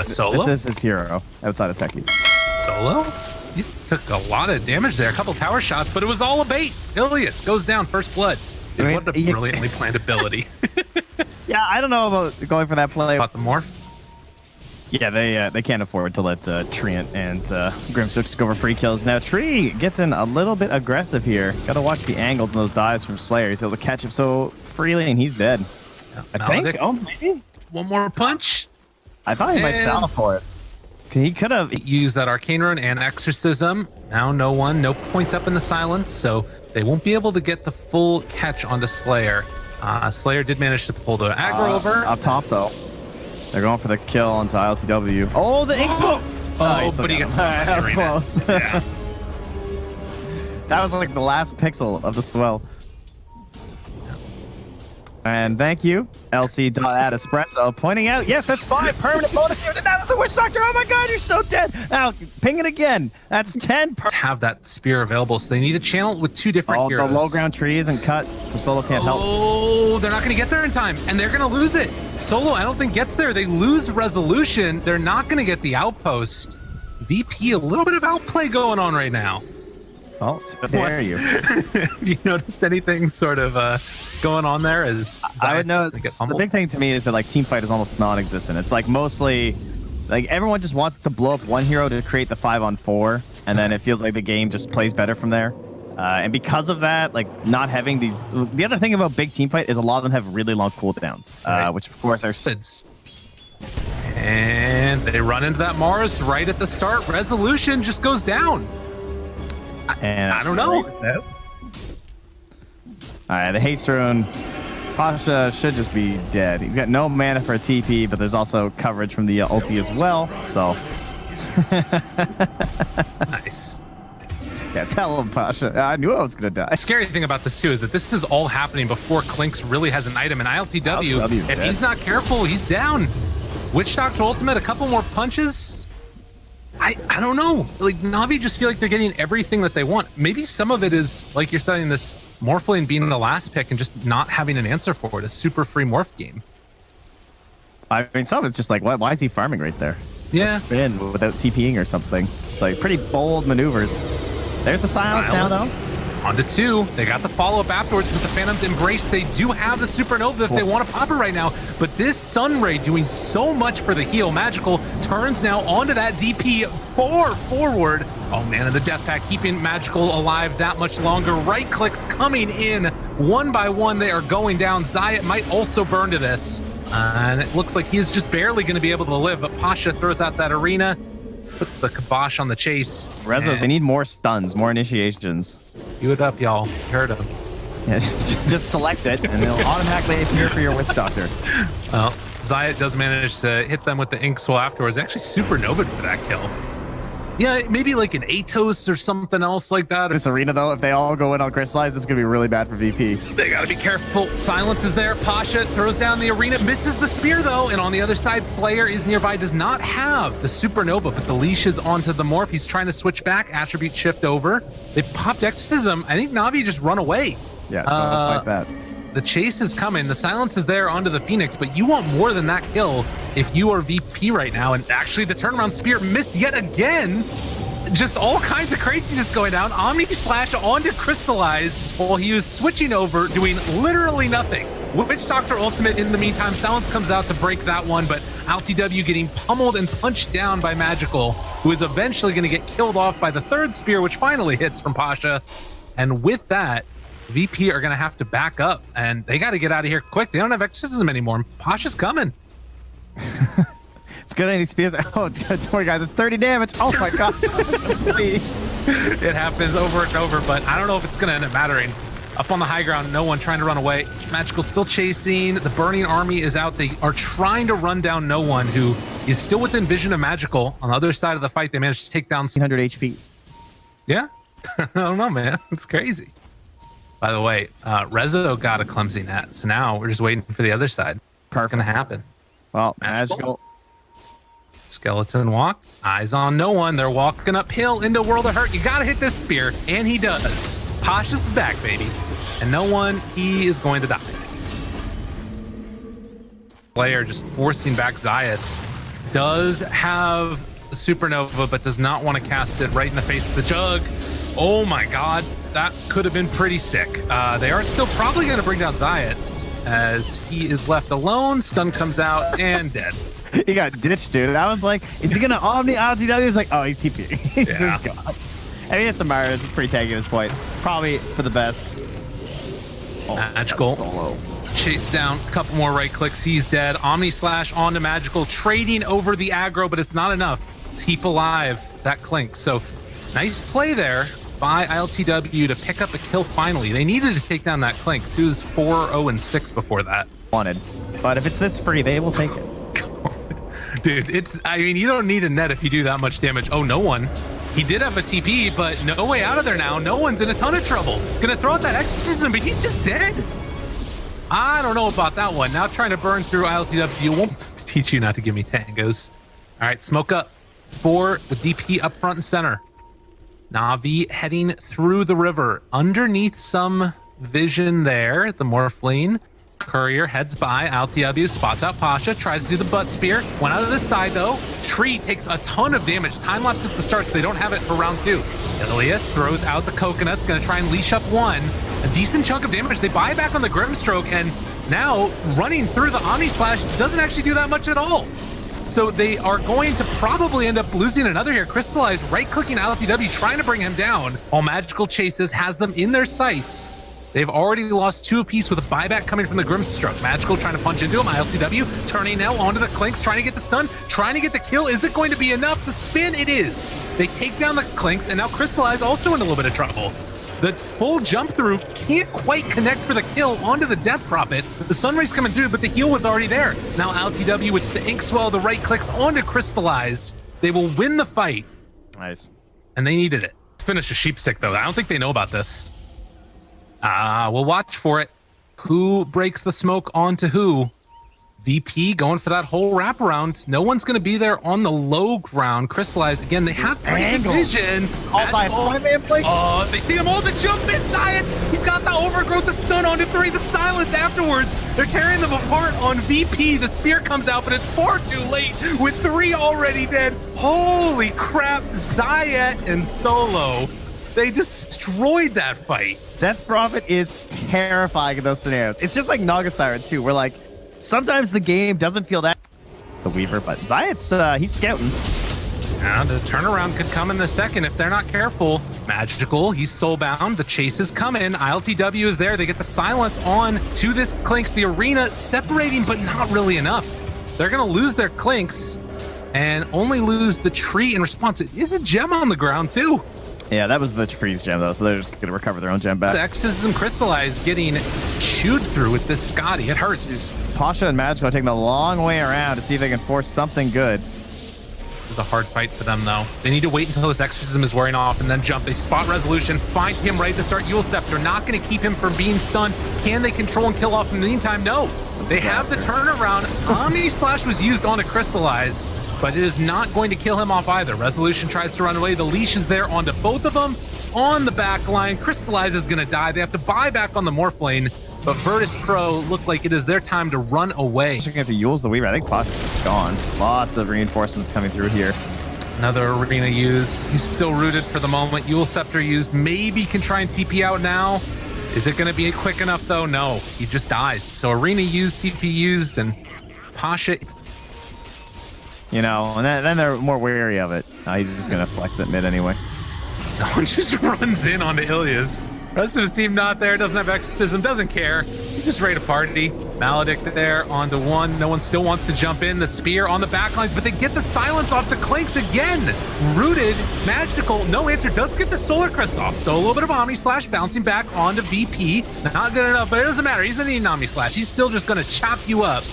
Solo? This is his hero outside of Techie. Solo? He took a lot of damage there, a couple tower shots, but it was all a bait. Ilias goes down, first blood. What a brilliantly planned ability. Yeah, I don't know about going for that play. About the morph? Yeah, they can't afford to let Treant and Grimstroke just go for free kills. Now, Tree gets in a little bit aggressive here. Got to watch the angles and those dives from Slayer. He's able to catch him so freely, and he's dead. Yeah, I think. Oh, maybe? One more punch. I thought he might sell for it. He could have used that Arcane Rune and Exorcism. Now no points up in the silence, so they won't be able to get the full catch onto Slayer. Slayer did manage to pull the aggro over. Up top, though. They're going for the kill onto LTW. Oh, the ink smoke! Oh, but he gets that was close. Yeah. That was like the last pixel of the swell. And thank you, LC.AdEspresso, pointing out, yes, that's 5 permanent bonus here. That was a Witch Doctor. Oh my god, you're so dead. Now, ping it again. That's 10 per. Have that spear available, so they need to channel it with 2 different heroes. The low ground tree isn't cut, so Solo can't help. Oh, they're not going to get there in time, and they're going to lose it. Solo, I don't think, gets there. They lose resolution. They're not going to get the outpost. VP, a little bit of outplay going on right now. Oh, so dare you. Have you noticed anything sort of going on there? I would know. The big thing to me is that like team fight is almost non-existent. It's like mostly like everyone just wants to blow up one hero to create the 5-on-4, and then it feels like the game just plays better from there. And because of that, like not having these. The other thing about big team fight is a lot of them have really long cooldowns, right. Which of course are. And they run into that Mars right at the start. Resolution just goes down. And I don't know. Alright, the haste rune. Pasha should just be dead. He's got no mana for a TP, but there's also coverage from the ulti as well, so. Nice. Yeah, tell him, Pasha. I knew I was going to die. The scary thing about this, too, is that this is all happening before Clinks really has an item. And ILTW, if he's not careful, he's down. Witch Doctor Ultimate, a couple more punches. I don't know. Like, Navi just feel like they're getting everything that they want. Maybe some of it is, like you're saying, this Morphling being the last pick and just not having an answer for it. A super free morph game. I mean, some of it's just like, why is he farming right there? Yeah. Spin without TPing or something. Just like pretty bold maneuvers. There's the silence now, though. On to 2. They got the follow-up afterwards with the Phantom's Embrace. They do have the Supernova if they want to pop it right now. But this Sunray doing so much for the heal. Magical turns now onto that DP 4 forward. Oh man, and the Death Pack keeping Magical alive that much longer. Right clicks coming in. One by one, they are going down. Zayat might also burn to this. And it looks like he's just barely going to be able to live. But Pasha throws out that arena. Puts the kibosh on the chase. Rezos, they need more stuns, more initiations. Cue it up, y'all. Heard him. Yeah, just select it, and it'll automatically appear for your Witch Doctor. Well, Zayat does manage to hit them with the Ink Swell afterwards. They actually super novaed for that kill. Yeah, maybe like an Atos or something else like that. This arena, though, if they all go in on Crystallize, this is going to be really bad for VP. They got to be careful. Silence is there. Pasha throws down the arena, misses the spear, though. And on the other side, Slayer is nearby, does not have the Supernova, but the leash is onto the Morph. He's trying to switch back, attribute shift over. They popped Exorcism. I think Navi just run away. Yeah, like that. The chase is coming. The silence is there onto the Phoenix, but you want more than that kill if you are VP right now. And actually, the turnaround spear missed yet again. Just all kinds of craziness going down. Omni Slash onto Crystallize while he was switching over, doing literally nothing. Witch Doctor Ultimate in the meantime. Silence comes out to break that one, but LTW getting pummeled and punched down by Magical, who is eventually going to get killed off by the 3rd spear, which finally hits from Pasha. And with that, VP are going to have to back up, and they got to get out of here quick. They don't have Exorcism anymore. Pasha's coming. It's good any spears. Oh, don't worry, guys. It's 30 damage. Oh, my God. Please. It happens over and over, but I don't know if it's going to end up mattering. Up on the high ground, no one trying to run away. Magical still chasing. The Burning Army is out. They are trying to run down no one, who is still within vision of Magical. On the other side of the fight, they managed to take down 300 HP. Yeah? I don't know, man. It's crazy. By the way, Rezo got a clumsy net, so now we're just waiting for the other side. What's going to happen? Well, Magical. Skeleton walk. Eyes on no one. They're walking uphill into World of Hurt. You got to hit this spear, and he does. Pasha's back, baby. And no one, he is going to die. Player just forcing back Zayats. does have the supernova, but does not want to cast it right in the face of the Jug. Oh my god, that could have been pretty sick. They are still probably going to bring down Zayats as he is left alone. Stun comes out and dead. He got ditched, dude. I was like, is he going to Omni LTW? He's like, oh, he's TP. He's Yeah. just gone. I mean, it's a Myers. It's pretty tanky at this point. Probably for the best. Oh, Magical. Solo. Chase down a couple more right clicks. He's dead. Omni Slash onto Magical, trading over the aggro, but it's not enough to keep alive that Clink. So nice play there by ILTW to pick up a kill finally. They needed to take down that Clink. He was 4-0-6 before that. Wanted. But if it's this free, they will take it. Dude, I mean, you don't need a net if you do that much damage. Oh, no one. He did have a TP, but no way out of there now. No one's in a ton of trouble. Gonna throw out that exorcism, but he's just dead. I don't know about that one. Now trying to burn through ILTW won't teach you not to give me tangos. All right, smoke up. 4 with DP up front and center. Navi heading through the river. Underneath some vision there, the Morphling. Courier heads by. ILTW spots out Pasha, tries to do the butt spear. One out of the side though. Tree takes a ton of damage. Time lapse at the start, so they don't have it for round 2. Ilias throws out the coconuts, gonna try and leash up one. A decent chunk of damage. They buy back on the Grimstroke, and now running through the Omni Slash doesn't actually do that much at all. So they are going to probably end up losing another here. Crystallize right-clicking ILTW, trying to bring him down. All Magical chases, has them in their sights. They've already lost 2 apiece with a buyback coming from the Grimstroke. Magical trying to punch into him. ILTW turning now onto the Clinks, trying to get the stun, trying to get the kill. Is it going to be enough? The spin, it is. They take down the Clinks, and now Crystallize also in a little bit of trouble. The full jump through can't quite connect for the kill onto the Death Prophet. The Sunrays coming through, but the heal was already there. Now ILTW with the Ink Swell, the right clicks onto Crystallize. They will win the fight. Nice. And they needed it. Finish a Sheepstick, though. I don't think they know about this. We'll watch for it. Who breaks the smoke onto who? VP going for that whole wraparound. No one's going to be there on the low ground. Crystallize, again, they have pretty good vision. Oh, they see him all the jump in, Science. He's got the overgrowth, the stun onto 3, the silence afterwards. They're tearing them apart on VP. The spear comes out, but it's far too late with 3 already dead. Holy crap, Zayat and Solo. They destroyed that fight. Death Prophet is terrifying in those scenarios. It's just like Naga Siren too. We're like, sometimes the game doesn't feel that the Weaver, but Zayat's he's scouting. And the turnaround could come in a second if they're not careful. Magical, he's soulbound. The chase is coming. ILTW is there. They get the silence on to this Clinks. The arena separating, but not really enough. They're going to lose their Clinks and only lose the tree in response. It is a gem on the ground too. Yeah, that was the tree's gem though, so they're just going to recover their own gem back. The Exorcism Crystallize getting chewed through with this Scotty. It hurts. Pasha and Magical are taking a long way around to see if they can force something good. This is a hard fight for them, though. They need to wait until this Exorcism is wearing off and then jump. They spot Resolution, find him right to start. Yule Scepter, not going to keep him from being stunned. Can they control and kill off in the meantime? No. They have the turnaround. Omni Slash was used on a Crystallize, but it is not going to kill him off either. Resolution tries to run away. The leash is there onto both of them. On the back line, Crystallize is going to die. They have to buy back on the Morphlane, but Virtus Pro look like it is their time to run away. Checking out the Yule's the Weaver. I think Pasha's just gone. Lots of reinforcements coming through here. Another arena used. He's still rooted for the moment. Yule Scepter used. Maybe can try and TP out now. Is it going to be quick enough, though? No. He just dies. So arena used, TP used, and Pasha... You know, and then they're more wary of it. He's just going to flex at mid anyway. No one just runs in onto Ilias. Rest of his team not there, doesn't have Exorcism, doesn't care. He's just ready to party. Maledict there onto 1. No one still wants to jump in. The spear on the backlines, but they get the silence off the Clinks again. Rooted, Magical, no answer. Does get the Solar Crest off. So a little bit of Omni Slash bouncing back onto VP. Not good enough, but it doesn't matter. He's going to need an Omni Slash. He's still just going to chop you up.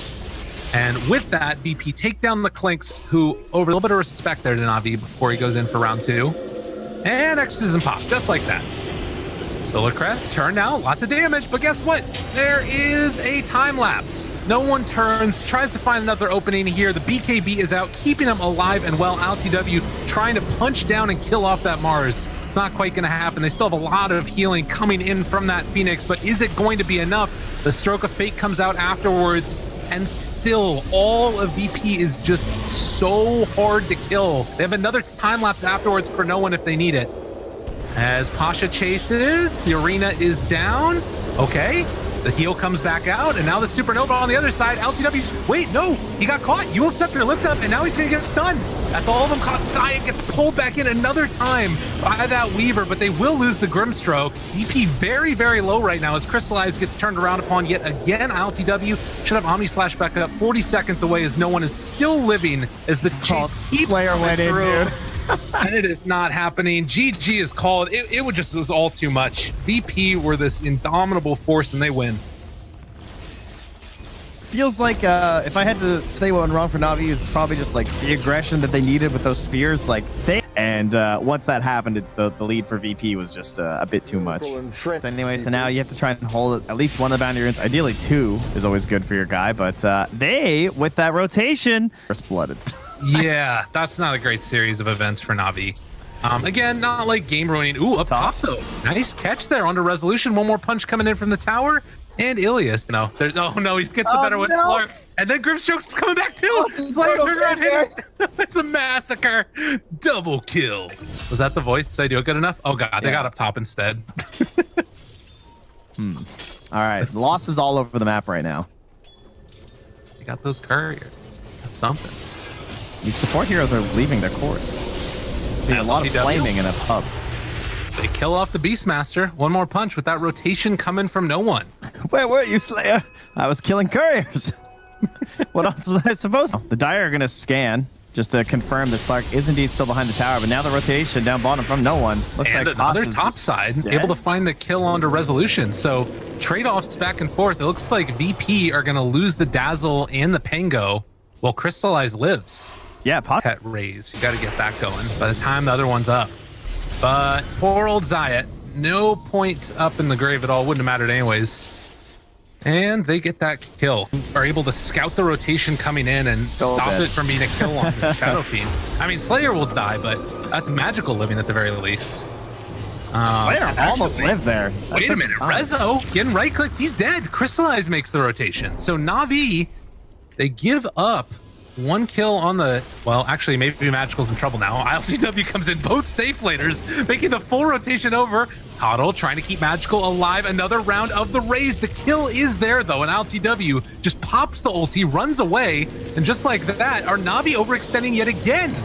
And with that, VP take down the Clinks, who over a little bit of respect there to Navi before he goes in for round 2. And Exorcism pop, just like that. Solar Crest, turn now, lots of damage, but guess what? There is a time lapse. No one turns, tries to find another opening here. The BKB is out, keeping him alive and well. LTW trying to punch down and kill off that Mars. It's not quite going to happen. They still have a lot of healing coming in from that Phoenix, but is it going to be enough? The Stroke of Fate comes out afterwards. and still all of VP is just so hard to kill. They have another time lapse afterwards for no one if they need it. As Pasha chases, the arena is down. Okay, the heal comes back out, and now the supernova on the other side. LTW, wait, no, he got caught. Yule Scepter lift up, and now he's gonna get stunned. After all of them caught, Saiyan gets pulled back in another time by that Weaver, but they will lose the Grimstroke. DP very, very low right now as Crystallize gets turned around upon yet again. LTW should have Omni Slash back up 40 seconds away as no one is still living as the chase keeps went in, dude. And it is not happening. GG is called. It was all too much. VP were this indomitable force and they win. Feels like if I had to say what went wrong for Navi, it's probably just like the aggression that they needed with those spears. And once that happened, the lead for VP was just a bit too much. So anyway, so now you have to try and hold at least one of the boundary runes. Ideally, 2 is always good for your guy, but they, with that rotation, are blooded. Yeah, that's not a great series of events for Navi. Again, not like game ruining. Ooh, up top though. Nice catch there under resolution. One more punch coming in from the tower. And Ilias, no. Oh no, he gets the better one. Slark. And then Grimstroke's coming back too. Slark turned around, hit it. It's a massacre. Double kill. Was that the voice? Did I do it good enough? Oh god, they got up top instead. All right, losses all over the map right now. They got those couriers. That's something. These support heroes are leaving their course. A lot of flaming in a pub. They kill off the Beastmaster. One more punch with that rotation coming from no one. Where were you, Slayer? I was killing couriers. What else was I supposed to? The Dire are going to scan just to confirm that Slark is indeed still behind the tower, but now the rotation down bottom from no one. Looks and like another top side able to find the kill under resolution. So trade-offs back and forth. It looks like VP are going to lose the Dazzle and the Pango while Crystallize lives. Yeah, pet raise. You got to get that going by the time the other one's up. But poor old Zayat, no point up in the grave at all. Wouldn't have mattered anyways. And they get that kill. Are able to scout the rotation coming in and stop it from being a kill on the Shadow Fiend. I mean, Slayer will die, but that's magical living at the very least. Slayer almost lived there. Wait a minute. Rezo getting right-clicked. He's dead. Crystallize makes the rotation. So Navi, they give up 1 kill on the, well, actually, maybe Magical's in trouble now. ILTW comes in, both safe laners, making the full rotation over. Coddle trying to keep Magical alive. Another round of the raise. The kill is there, though, and ILTW just pops the ulti, runs away, and just like that, are Navi overextending yet again.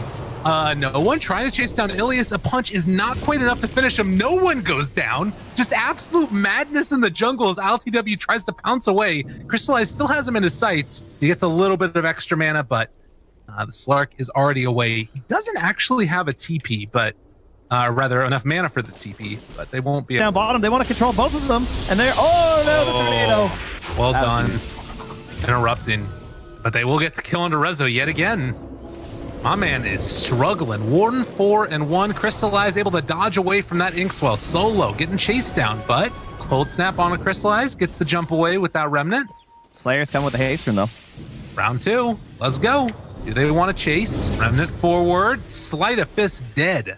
No one trying to chase down Ilias. A punch is not quite enough to finish him. No one goes down. Just absolute madness in the jungle as ILTW tries to pounce away. Crystallize still has him in his sights. He gets a little bit of extra mana, but the Slark is already away. He doesn't actually have a TP, but rather enough mana for the TP, but they won't be down bottom. They want to control both of them, and they're the tornado. Well done. Interrupting, but they will get the kill under Rezo yet again. My man is struggling. Warden 4-1. Crystallize able to dodge away from that Inkswell. Solo getting chased down, but Cold Snap on a Crystallize gets the jump away with that Remnant. Slayer's coming with the haste rune though. Round 2. Let's go. Do they want to chase? Remnant forward. Sleight of Fist dead.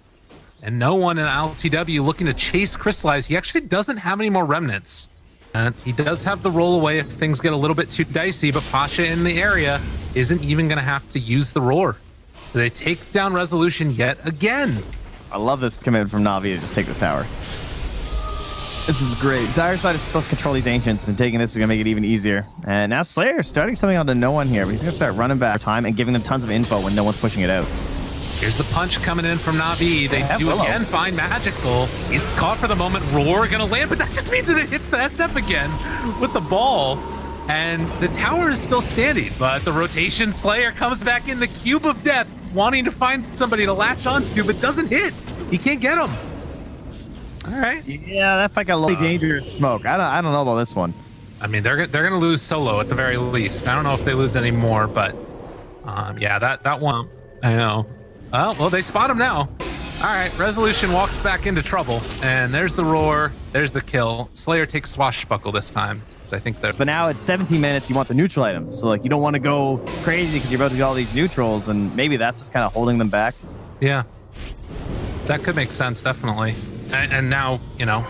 And no one in LTW looking to chase Crystallize. He actually doesn't have any more Remnants. And he does have the roll away if things get a little bit too dicey, but Pasha in the area isn't even going to have to use the roar. So they take down resolution yet again. I love this commitment from Navi to just take this tower. This is great. Dire side is supposed to control these ancients, and taking this is going to make it even easier. And now Slayer starting something onto no one here, but he's going to start running back for time and giving them tons of info when no one's pushing it out. Here's the punch coming in from Navi. They do again find Magical. He's caught for the moment. Roar going to land, but that just means that it hits the SF again with the ball. And the tower is still standing, but the rotation Slayer comes back in the cube of death, wanting to find somebody to latch onto, but doesn't hit. He can't get him. All right. Yeah, that's like a really dangerous smoke. I don't know about this one. I mean, they're gonna lose solo at the very least. I don't know if they lose any more, but yeah, that one. I know. Well, they spot him now. All right, Resolution walks back into trouble, and there's the roar, there's the kill. Slayer takes Swashbuckle this time, I think they're... But now at 17 minutes, you want the neutral item, so like you don't want to go crazy because you're about to do all these neutrals, and maybe that's what's kind of holding them back. Yeah, that could make sense, definitely. And now, you know,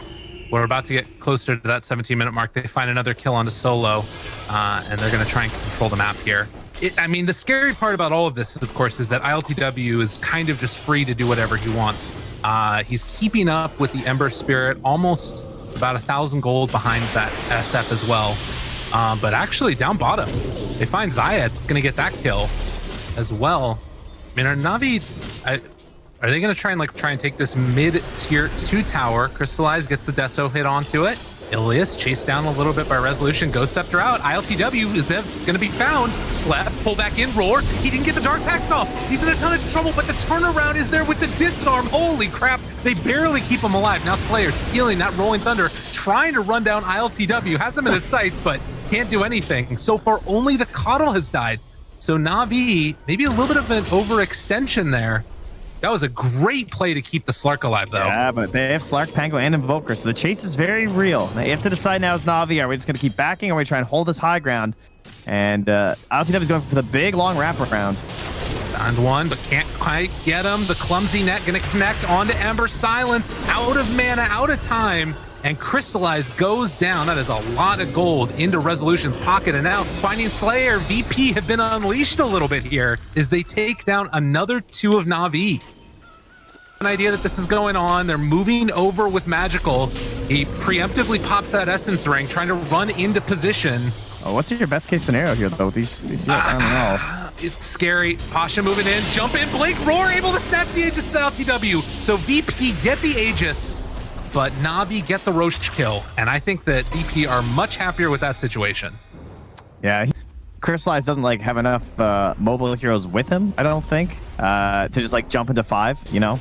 We're about to get closer to that 17-minute mark. They find another kill onto Solo, and they're going to try and control the map here. I mean, the scary part about all of this, of course, is that ILTW is kind of just free to do whatever he wants. He's keeping up with the Ember Spirit, almost about 1,000 gold behind that SF as well. But actually, down bottom, they find Zayed's going to get that kill as well. I mean, are Navi... Are they going to try and take this mid-tier 2 tower? Crystallize gets the Deso hit onto it. Ilias chased down a little bit by Resolution. Ghost Scepter out. ILTW is going to be found. Slap, pull back in, roar. He didn't get the Dark Pact off. He's in a ton of trouble, but the turnaround is there with the disarm. Holy crap. They barely keep him alive. Now Slayer stealing that Rolling Thunder, trying to run down ILTW. Has him in his sights, but can't do anything. So far, only the Coddle has died. So Navi, maybe a little bit of an overextension there. That was a great play to keep the Slark alive, though. Yeah, but they have Slark, Pango, and Invoker, so the chase is very real. Now, you have to decide now as Navi, are we just going to keep backing, or are we trying to hold this high ground? And ILTW is going for the big, long wraparound. Found one, but can't quite get him. The clumsy net going to connect onto Ember. Silence, out of mana, out of time. And Crystallize goes down. That is a lot of gold into Resolution's pocket. And now finding Slayer, VP have been unleashed a little bit here as they take down another 2 of Navi. An idea that this is going on. They're moving over with Magical. He preemptively pops that Essence Ring, trying to run into position. Oh, what's your best case scenario here, though? These I don't know. It's scary. Pasha moving in, jump in, Blink, Roar, able to snatch the Aegis to LTW. So VP get the Aegis, but Navi get the Roche kill. And I think that VP are much happier with that situation. Yeah, Crystallize doesn't have enough mobile heroes with him, I don't think, to just jump into 5, you know?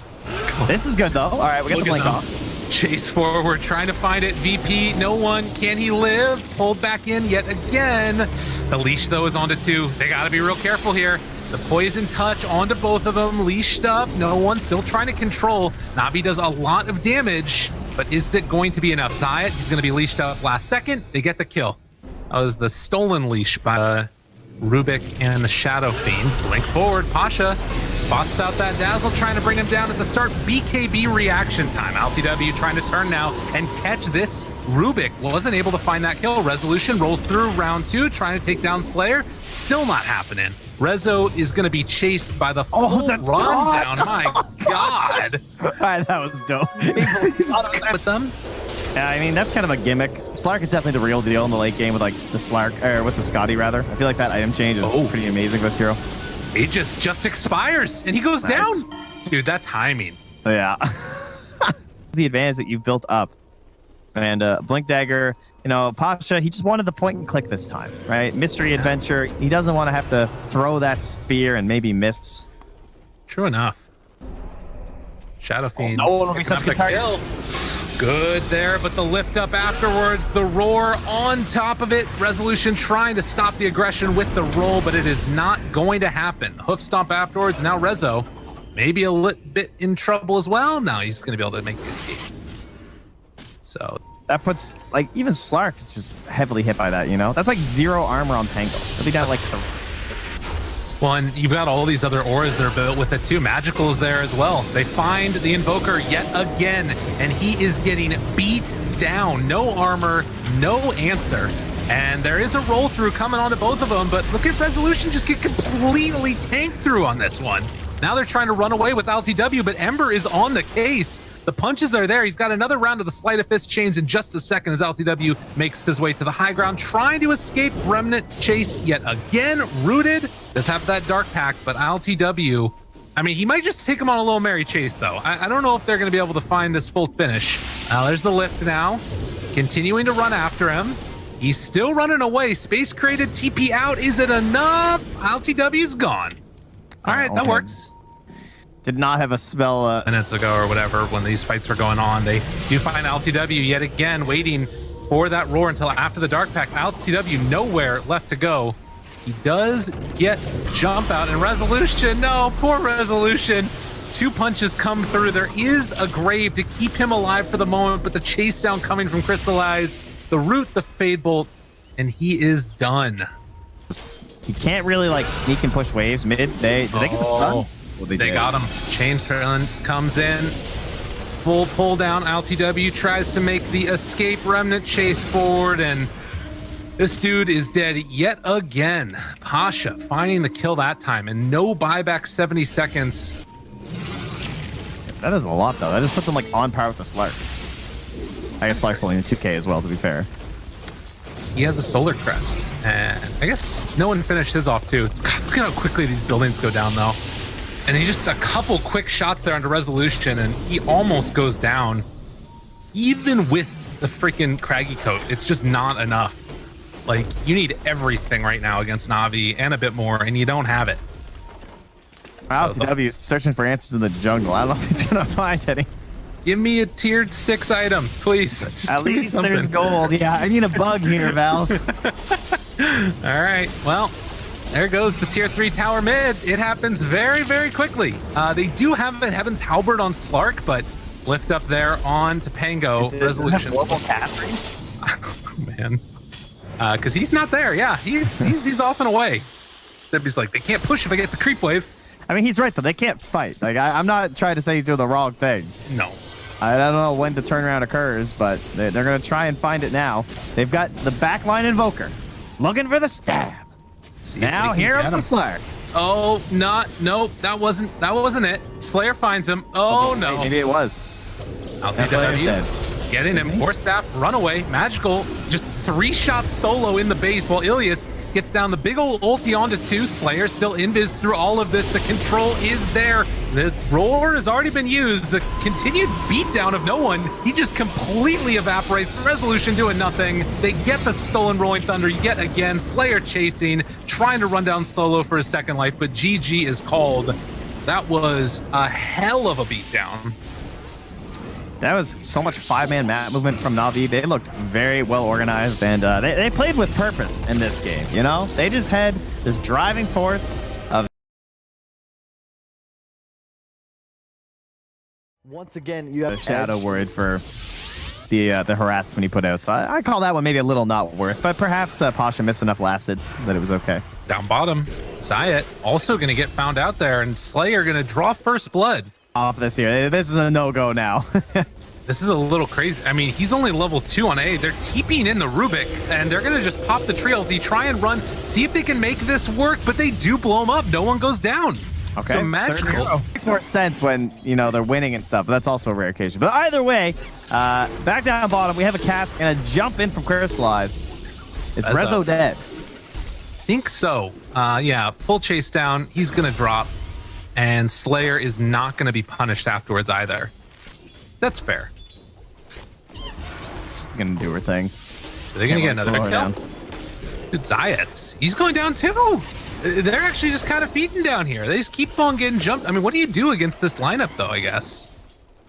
This is good, though. All right, we got the blink off. Chase forward, trying to find it. VP, no one. Can he live? Pulled back in yet again. The leash, though, is onto 2. They got to be real careful here. The poison touch onto both of them. Leashed up. No one. Still trying to control. Navi does a lot of damage, but is it going to be enough? Zayed, he's going to be leashed up last second. They get the kill. That was the stolen leash by Rubik and the Shadow Fiend. Blink forward. Pasha spots out that Dazzle, trying to bring him down at the start. BKB reaction time. LTW trying to turn now and catch this. Rubik wasn't able to find that kill. Resolution rolls through round 2, trying to take down Slayer. Still not happening. Rezo is going to be chased by the full rundown. My God. That was dope. With them. Yeah, I mean, that's kind of a gimmick. Slark is definitely the real deal in the late game with the Slark, or with the Scotty rather. I feel like that item change is pretty amazing for this hero. It just expires and he goes down. Dude, that timing. So yeah. The advantage that you've built up. And Blink Dagger, Pasha, he just wanted the point and click this time, right? Mystery adventure. He doesn't want to have to throw that spear and maybe miss. True enough. Shadow Fiend. No one will be such a good target. Good there, but the lift up afterwards, the roar on top of it. Resolution trying to stop the aggression with the roll, but it is not going to happen. Hoof stomp afterwards. Now Rezo maybe a little bit in trouble as well. Now he's going to be able to make the escape. So that puts even Slark is just heavily hit by that. That's 0 armor on Pango. He'll be down Well, and you've got all these other auras that are built with it too. Magical's there as well. They find the Invoker yet again, and he is getting beat down. No armor, no answer. And there is a roll through coming onto both of them, but look at Resolution just get completely tanked through on this one. Now they're trying to run away with LTW, but Ember is on the case. The punches are there. He's got another round of the Sleight of Fist chains in just a second as LTW makes his way to the high ground, trying to escape Remnant chase yet again. Rooted does have that Dark Pact, but LTW, I mean, he might just take him on a little merry chase, though. I don't know if they're going to be able to find this full finish. There's the lift now, continuing to run after him. He's still running away. Space created TP out. Is it enough? LTW's gone. All right, that works. Did not have a spell minutes ago or whatever when these fights were going on. They do find LTW yet again waiting for that roar until after the Dark Pact. LTW nowhere left to go. He does get jump out and Resolution. No, poor Resolution. 2 punches come through. There is a grave to keep him alive for the moment, but the chase down coming from Crystallize, the root, the Fade Bolt, and he is done. He can't really sneak and push waves mid. Did they get the stun? Well, they got him. Chain Turn comes in. full pull down. LTW tries to make the escape. Remnant chase forward, and this dude is dead yet again. Pasha finding the kill that time, and no buyback 70 seconds. That is a lot, though. That just puts him like on par with the Slark. I guess Slark's only in 2K as well, to be fair. He has a solar crest, and I guess no one finished his off too. God, look at how quickly these buildings go down, though. And he just a couple quick shots there under resolution, and he almost goes down. Even with the freaking craggy coat, it's just not enough. Like, you need everything right now against Navi and a bit more, and you don't have it. LTW is searching for answers in the jungle. I don't know if he's gonna find any. Give me a tiered 6 item, please. Just at least there's gold. Yeah, I need a bug here, Val. All right, well, there goes the tier 3 tower mid. It happens very, very quickly. They do have a Heaven's Halberd on Slark, but lift up there on to Pango. Resolution. Global casting? Oh, man. Because he's not there. Yeah, he's off and away. He's like, they can't push if I get the creep wave. I mean, he's right, though. They can't fight. Like, I'm not trying to say he's doing the wrong thing. No. I don't know when the turnaround occurs, but they're going to try and find it now. They've got the backline Invoker looking for the stab. Now here comes the Slayer. Oh, nope, that wasn't it. Slayer finds him. Oh, no. Maybe it was. LTW getting him. Horse staff, runaway, magical. Just 3 shots solo in the base while Ilias gets down the big old ulti onto 2. Slayer still invis through all of this. The control is there. The roar has already been used. The continued beatdown of no one. He just completely evaporates. Resolution doing nothing. They get the stolen Rolling Thunder yet again. Slayer chasing, trying to run down solo for his second life, but GG is called. That was a hell of a beatdown. That was so much 5-man map movement from Navi. They looked very well organized, and they played with purpose in this game, you know? They just had this driving force of... Once again, you have a shadow word for the harassment he put out. So I call that one maybe a little not worth, but perhaps Pasha missed enough last hits that it was okay. Down bottom, Zayat also going to get found out there, and Slayer going to draw first blood. Off this here. This is a no-go now. This is a little crazy. I mean, he's only level 2 on A. They're TPing in the Rubik, and they're going to just pop the tree ulti, try and run, see if they can make this work, but they do blow him up. No one goes down. Okay. So magical. Makes more sense when, you know, they're winning and stuff, but that's also a rare occasion. But either way, back down bottom, we have a cask and a jump in from Crystallize. Is Rezo dead? Think so. Yeah, full chase down. He's going to drop. And Slayer is not going to be punished afterwards either. That's fair. She's going to do her thing. Are they going to get another kill? Dude, Zayat, he's going down too. They're actually just kind of feeding down here. They just keep on getting jumped. I mean, what do you do against this lineup, though, I guess?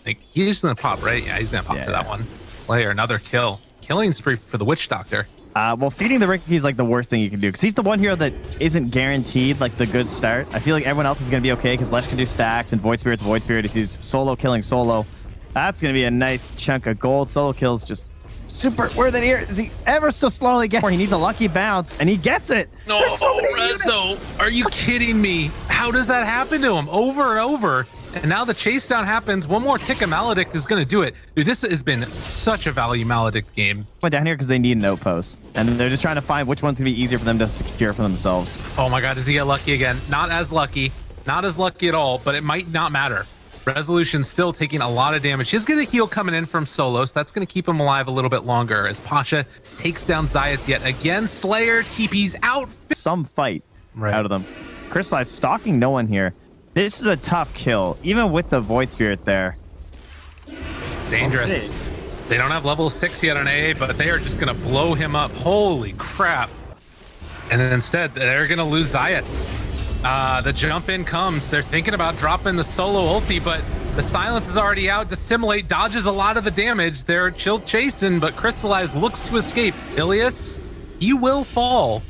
Like, he's going to pop, right? Yeah, he's going to pop to that one. Slayer, another kill. Killing spree for the Witch Doctor. Well, feeding the Ricky is like the worst thing you can do because he's the one hero that isn't guaranteed like the good start. I feel like everyone else is going to be okay because Lesh can do stacks and Void Spirit's Void Spirit. He's solo killing solo. That's going to be a nice chunk of gold. Solo kills just super worth it here. Is he ever so slowly get where he needs a lucky bounce and he gets it? No, Rezo, are you kidding me? How does that happen to him over and over? And now the chase down happens. One more tick of Maledict is going to do it. Dude, this has been such a value Maledict game. Went down here because they need an outpost. And they're just trying to find which one's going to be easier for them to secure for themselves. Oh my god, does he get lucky again? Not as lucky. Not as lucky at all, but it might not matter. Resolution still taking a lot of damage. He's going to heal coming in from solo, so that's going to keep him alive a little bit longer as Pasha takes down Zayat yet again. Slayer TP's out. Some fight out of them. Crystallize stalking no one here. This is a tough kill, even with the Void Spirit there. Dangerous. They don't have level 6 yet on AA, but they are just going to blow him up. Holy crap. And then instead, they're going to lose Zayats. The jump in comes. They're thinking about dropping the solo ulti, but the silence is already out. Dissimulate dodges a lot of the damage. They're chill chasing, but Crystallized looks to escape. Ilias, he will fall.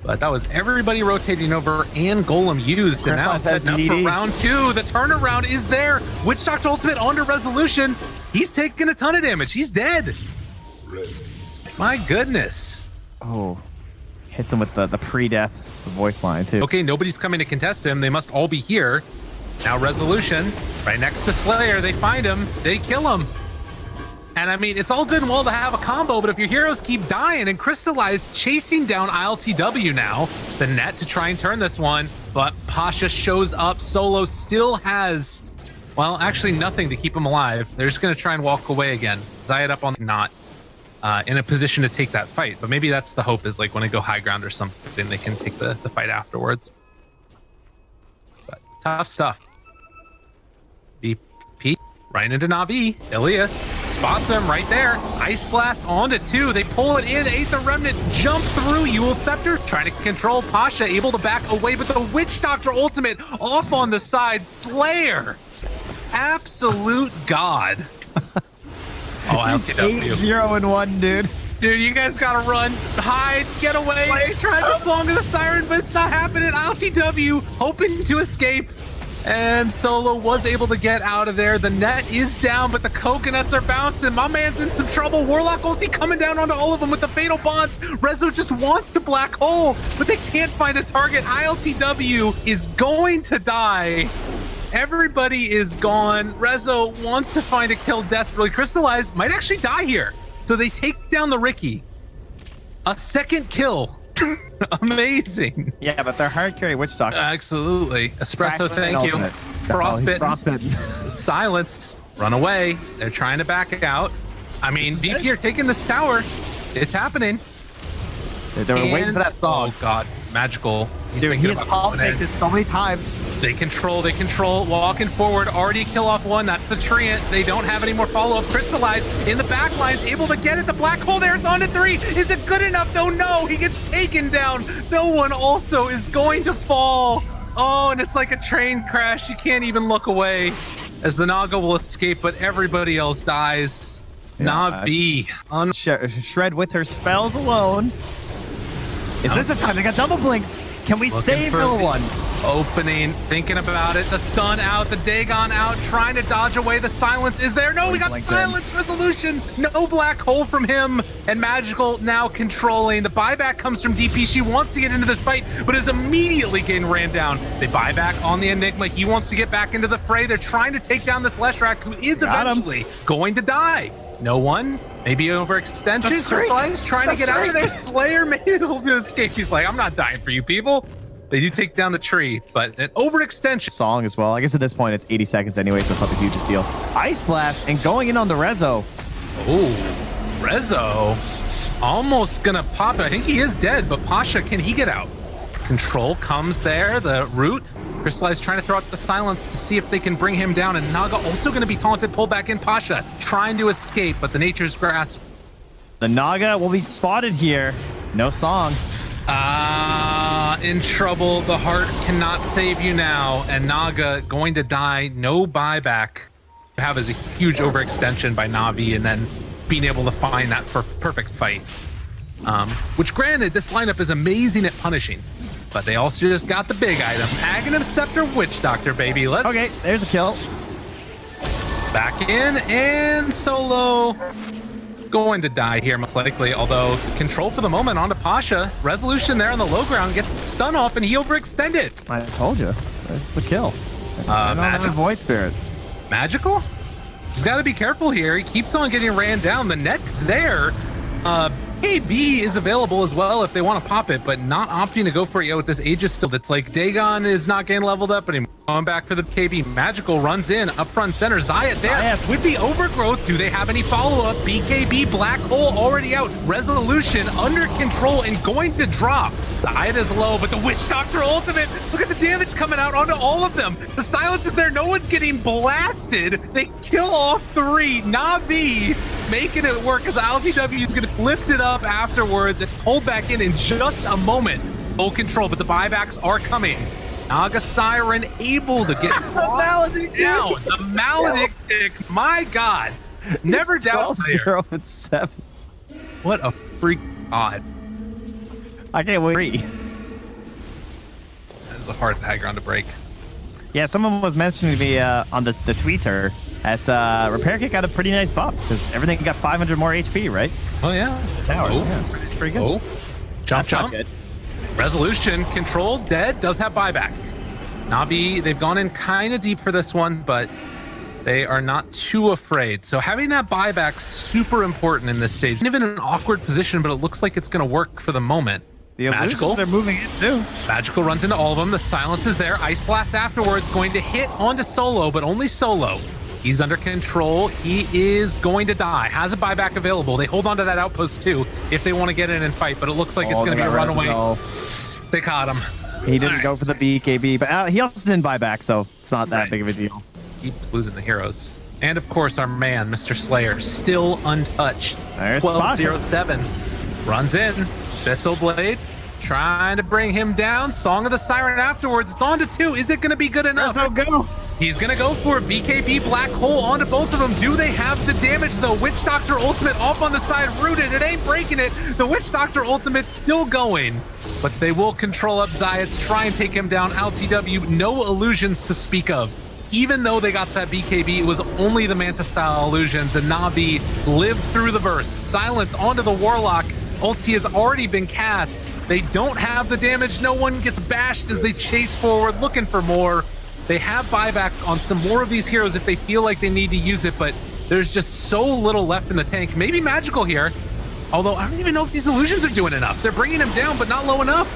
But that was everybody rotating over and Golem used. And now setting up for round 2. The turnaround is there. Witch Doctor Ultimate under resolution. He's taking a ton of damage. He's dead. My goodness. Oh, hits him with the pre-death voice line too. Okay, nobody's coming to contest him. They must all be here. Now Resolution, right next to Slayer. They find him. They kill him. And I mean, it's all good and well to have a combo, but if your heroes keep dying and Crystallize chasing down ILTW now, the net to try and turn this one, but Pasha shows up. Solo still has, well, actually nothing to keep him alive. They're just going to try and walk away again. Zayat up on not in a position to take that fight, but maybe that's the hope, is like when they go high ground or something, they can take the fight afterwards. But tough stuff. BP right into Navi. Elias spots him right there. Ice Blast onto 2. They pull it in. Aether Remnant jump through. Eul Scepter trying to control Pasha, able to back away, but the Witch Doctor ultimate off on the side. Slayer, absolute god. Oh, ILTW. 8-0-1, dude. Dude, you guys gotta run, hide, get away. Try the song of the siren, but it's not happening. ILTW hoping to escape. And Solo was able to get out of there. The net is down, but the coconuts are bouncing. My man's in some trouble. Warlock ulti coming down onto all of them with the fatal bonds. Rezo just wants to black hole, but they can't find a target. ILTW is going to die. Everybody is gone. Rezo wants to find a kill desperately. Crystallize might actually die here. So they take down the Ricky. A second kill. Amazing. Yeah, but they're hard carry Witch Doctor. Absolutely. Espresso, thank you. Frostbitten. Silenced. Run away. They're trying to back out. I mean, BP are taking this tower. It's happening. They were waiting for that song. Oh, God. Magical. Dude, he's politics so many times. They control, walking forward, already kill off one. That's the Treant. They don't have any more follow-up. Crystallize in the back lines, able to get it. The black hole there, it's on to 3. Is it good enough though? No, he gets taken down. No one also is going to fall. Oh, and it's like a train crash. You can't even look away as the Naga will escape, but everybody else dies. Yeah, Navi. Shred with her spells alone. Is this the time? They got double blinks. Can we save the one? Opening, thinking about it. The stun out, the Dagon out, trying to dodge away. The silence is there. No, we got silence. Resolution. No black hole from him. And Magical now controlling. The buyback comes from DP. She wants to get into this fight, but is immediately getting ran down. They buy back on the Enigma. He wants to get back into the fray. They're trying to take down this Leshrac, who is eventually going to die. No one. Maybe overextension. Crystallines trying to get out of there. Slayer maybe able to escape. He's like, I'm not dying for you people. They do take down the tree, but an overextension. Song as well. I guess at this point it's 80 seconds anyway, so it's not the hugest deal. Ice Blast and going in on the Rezo. Oh, Rezo almost gonna pop it. I think he is dead, but Pasha, can he get out? Control comes there. The root. Crystallize trying to throw out the silence to see if they can bring him down, and Naga also going to be taunted, pull back in. Pasha trying to escape, but the Nature's Grasp. The Naga will be spotted here. No song. In trouble. The heart cannot save you now, and Naga going to die. No buyback. Have as a huge overextension by Navi, and then being able to find that for perfect fight. Which granted, this lineup is amazing at punishing, but they also just got the big item. Aghanim Scepter Witch Doctor, baby. Okay, there's a kill. Back in, and Solo going to die here most likely, although control for the moment onto Pasha. Resolution there on the low ground, gets the stun off, and he overextended. I told you. There's the kill. Magical Void Spirit. Magical? He's got to be careful here. He keeps on getting ran down. The net there. KB is available as well if they want to pop it, but not opting to go for it yet with this Aegis still. That's like Dagon is not getting leveled up anymore. Going back for the KB. Magical runs in up front center. Zayat there with the overgrowth. Do they have any follow-up? BKB Black Hole already out. Resolution under control and going to drop. Zayat is low, but the Witch Doctor ultimate. Look at the damage coming out onto all of them. The silence is there. No one's getting blasted. They kill off 3. Navi making it work as ILTW is going to lift it up afterwards and pull back in just a moment. Full control, but the buybacks are coming. Naga Siren able to get down. The Maledict, my God. Never doubt Slayer. 0-7. What a freak god. I can't wait. That is a hard high ground to break. Yeah, someone was mentioning to me on the Twitter that Repair Kit got a pretty nice buff because everything got 500 more HP, right? Oh, yeah. Towers. Oh. Yeah, it's pretty good. Oh. Jump. Resolution, control, dead, does have buyback. Navi, they've gone in kind of deep for this one, but they are not too afraid. So having that buyback super important in this stage. Even in an awkward position, but it looks like it's going to work for the moment. The Magical, they're moving in too. Magical runs into all of them. The silence is there. Ice Blast afterwards going to hit onto Solo, but only Solo. He's under control. He is going to die. Has a buyback available. They hold on to that outpost too if they want to get in and fight, but it looks like it's going to be a runaway. They caught him. He didn't go for the BKB, but he also didn't buy back, so it's not that big of a deal. Keeps losing the heroes. And of course, our man, Mr. Slayer, still untouched. There's 12-0-7. Runs in. Bissell Blade trying to bring him down. Song of the Siren afterwards. It's on to 2. Is it going to be good enough? Go. He's going to go for a BKB Black Hole onto both of them. Do they have the damage, though? Witch Doctor Ultimate off on the side, rooted. It ain't breaking it. The Witch Doctor Ultimate still going. But they will control up Zayats, try and take him down. LTW, no illusions to speak of. Even though they got that BKB, it was only the Manta-style illusions, and Navi lived through the burst. Silence onto the Warlock. Ulti has already been cast. They don't have the damage. No one gets bashed as they chase forward, looking for more. They have buyback on some more of these heroes if they feel like they need to use it, but there's just so little left in the tank. Maybe Magical here. Although I don't even know if these illusions are doing enough. They're bringing him down, but not low enough.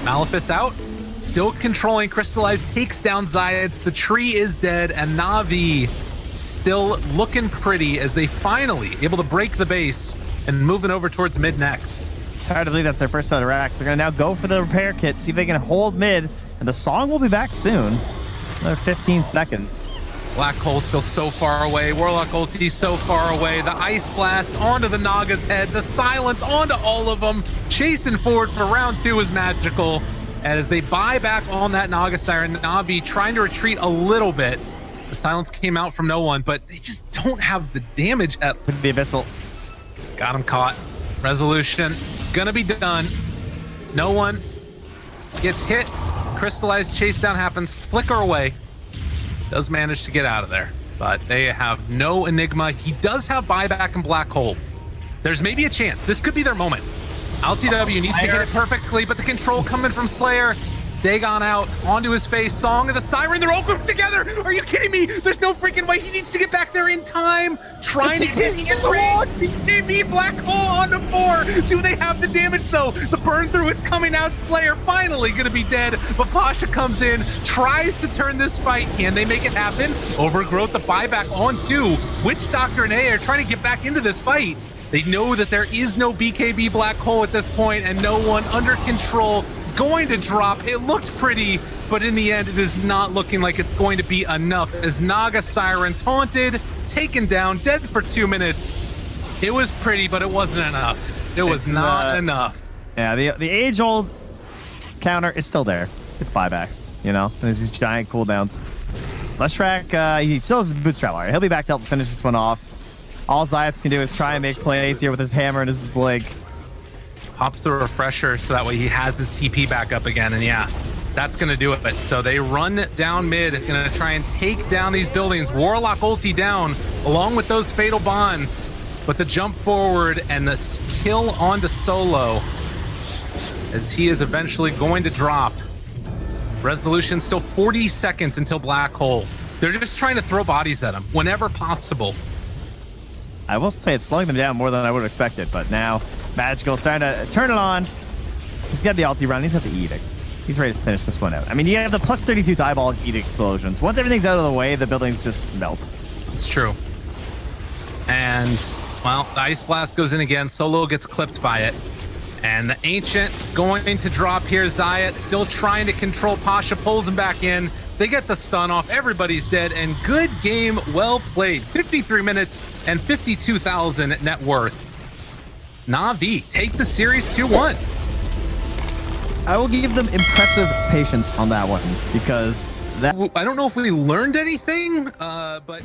Malefice out. Still controlling. Crystallize takes down Zayats. The tree is dead, and Navi still looking pretty as they finally able to break the base and moving over towards mid next. Hard to believe that's their first set of racks. They're going to now go for the repair kit, see if they can hold mid, and the song will be back soon. Another 15 seconds. Black Hole still so far away. Warlock ulti so far away. The Ice Blast onto the Naga's head. The silence onto all of them. Chasing forward for round 2 is Magical. As they buy back on that Naga Siren, Navi trying to retreat a little bit. The silence came out from no one, but they just don't have the damage at the Abyssal. Got him caught. Resolution gonna be done. No one gets hit. Crystallized chase down happens. Flicker away. Does manage to get out of there, but they have no Enigma. He does have buyback and Black Hole. There's maybe a chance. This could be their moment. LTW needs to hit it perfectly, but the control coming from Slayer. Dagon out onto his face. Song of the Siren. They're all grouped together. Are you kidding me? There's no freaking way. He needs to get back there in time. Trying to get in the wall. BKB Black Hole onto 4. Do they have the damage though? The burn through, it's coming out. Slayer finally going to be dead. But Pasha comes in, tries to turn this fight. Can they make it happen? Overgrowth, the buyback on 2. Witch Doctor and A are trying to get back into this fight. They know that there is no BKB Black Hole at this point and no one under control. Going to drop. It looked pretty, but in the end, it is not looking like it's going to be enough as Naga Siren taunted, taken down, dead for 2 minutes. It was pretty, but it wasn't enough. It was not enough. Yeah, the age-old counter is still there. It's buybacks, you know? There's these giant cooldowns. Leshrac, he still has his bootstrap wire. He'll be back to help finish this one off. All Zayats can do is try and make plays here with his hammer and his blink. Pops the refresher so that way he has his TP back up again, and yeah, that's gonna do it. So they run down mid, gonna try and take down these buildings. Warlock ulti down along with those fatal bonds, but the jump forward and the kill onto Solo as he is eventually going to drop. Resolution still 40 seconds until Black Hole. They're just trying to throw bodies at him whenever possible. I will say it's slowing them down more than I would have expected, but now Magical starting to turn it on. He's got the ulti run. He's got the Edict. He's ready to finish this one out. I mean, you have the plus 32 diabolic Edict explosions. Once everything's out of the way, the buildings just melt. It's true. And, well, the Ice Blast goes in again. Solo gets clipped by it. And the Ancient going to drop here. Zayat still trying to control Pasha, pulls him back in. They get the stun off. Everybody's dead. And good game, well played. 53 minutes and 52,000 net worth. Navi take the series 2-1. I will give them impressive patience on that one because that... I don't know if we learned anything, but...